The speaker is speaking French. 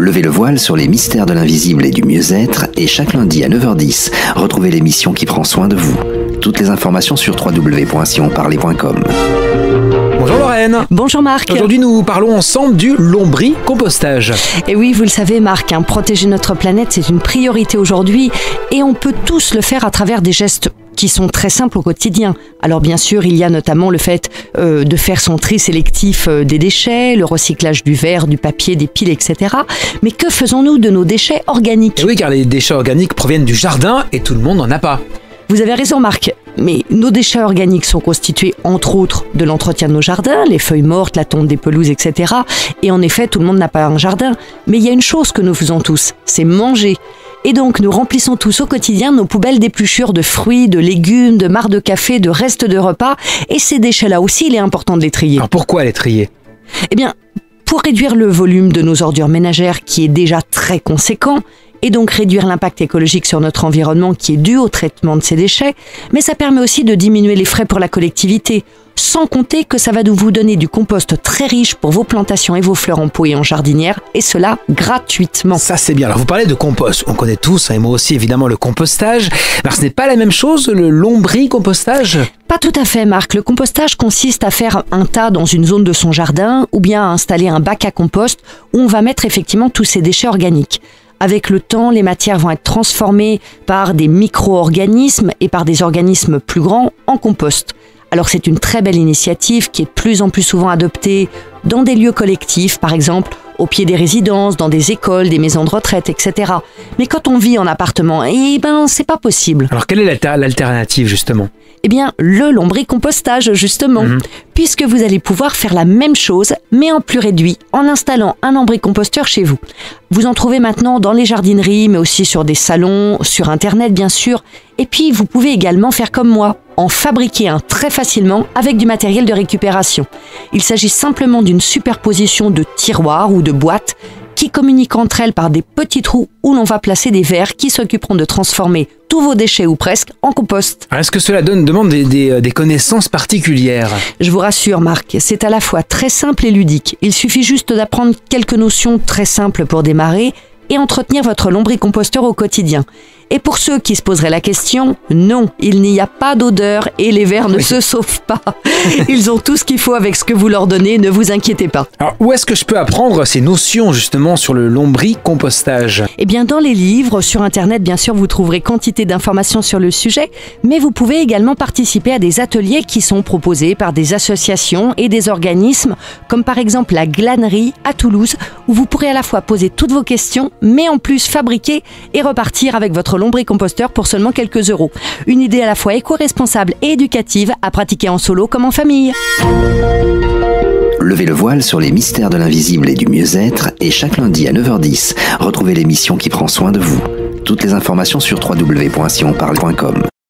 Levez le voile sur les mystères de l'invisible et du mieux-être et chaque lundi à 9h10, retrouvez l'émission qui prend soin de vous. Toutes les informations sur www.sionparler.com. Bonjour Lorraine. Bonjour Marc. Aujourd'hui nous parlons ensemble du lombricompostage. Et oui, vous le savez Marc, protéger notre planète c'est une priorité aujourd'hui et on peut tous le faire à travers des gestes qui sont très simples au quotidien. Alors bien sûr, il y a notamment le fait de faire son tri sélectif des déchets, le recyclage du verre, du papier, des piles, etc. Mais que faisons-nous de nos déchets organiques ? Et oui, car les déchets organiques proviennent du jardin et tout le monde n'en a pas. Vous avez raison Marc, mais nos déchets organiques sont constitués entre autres de l'entretien de nos jardins, les feuilles mortes, la tonte des pelouses, etc. Et en effet, tout le monde n'a pas un jardin. Mais il y a une chose que nous faisons tous, c'est manger. Et donc, nous remplissons tous au quotidien nos poubelles d'épluchures de fruits, de légumes, de marcs de café, de restes de repas. Et ces déchets-là aussi, il est important de les trier. Alors pourquoi les trier ? Eh bien, pour réduire le volume de nos ordures ménagères qui est déjà très conséquent, et donc réduire l'impact écologique sur notre environnement qui est dû au traitement de ces déchets, mais ça permet aussi de diminuer les frais pour la collectivité, sans compter que ça va vous donner du compost très riche pour vos plantations et vos fleurs en pot et en jardinière, et cela gratuitement. Ça c'est bien. Alors vous parlez de compost, on connaît tous, et moi aussi évidemment, le compostage. Alors ce n'est pas la même chose, le lombricompostage ? Pas tout à fait Marc, le compostage consiste à faire un tas dans une zone de son jardin, ou bien à installer un bac à compost où on va mettre effectivement tous ces déchets organiques. Avec le temps, les matières vont être transformées par des micro-organismes et par des organismes plus grands en compost. Alors c'est une très belle initiative qui est de plus en plus souvent adoptée dans des lieux collectifs, par exemple au pied des résidences, dans des écoles, des maisons de retraite, etc. Mais quand on vit en appartement, c'est pas possible. Alors quelle est l'alternative justement ? Eh bien, le lombricompostage, justement, puisque vous allez pouvoir faire la même chose, mais en plus réduit, en installant un lombricomposteur chez vous. Vous en trouvez maintenant dans les jardineries, mais aussi sur des salons, sur Internet, bien sûr. Et puis, vous pouvez également faire comme moi, en fabriquer un très facilement avec du matériel de récupération. Il s'agit simplement d'une superposition de tiroirs ou de boîtes qui communiquent entre elles par des petits trous où l'on va placer des verres qui s'occuperont de transformer tous vos déchets ou presque en compost. Alors, est-ce que cela demande des connaissances particulières ? Je vous rassure Marc, c'est à la fois très simple et ludique. Il suffit juste d'apprendre quelques notions très simples pour démarrer et entretenir votre lombricomposteur au quotidien. Et pour ceux qui se poseraient la question, non, il n'y a pas d'odeur et les vers ne se sauvent pas. Ils ont tout ce qu'il faut avec ce que vous leur donnez, ne vous inquiétez pas. Alors où est-ce que je peux apprendre ces notions justement sur le lombricompostage ? Eh bien dans les livres, sur Internet bien sûr vous trouverez quantité d'informations sur le sujet, mais vous pouvez également participer à des ateliers qui sont proposés par des associations et des organismes, comme par exemple la Glanerie à Toulouse, où vous pourrez à la fois poser toutes vos questions, mais en plus fabriquer et repartir avec votre lombricomposteur pour seulement quelques euros. Une idée à la fois éco-responsable et éducative à pratiquer en solo comme en famille. Levez le voile sur les mystères de l'invisible et du mieux-être et chaque lundi à 9h10, retrouvez l'émission qui prend soin de vous. Toutes les informations sur www.sionparler.com.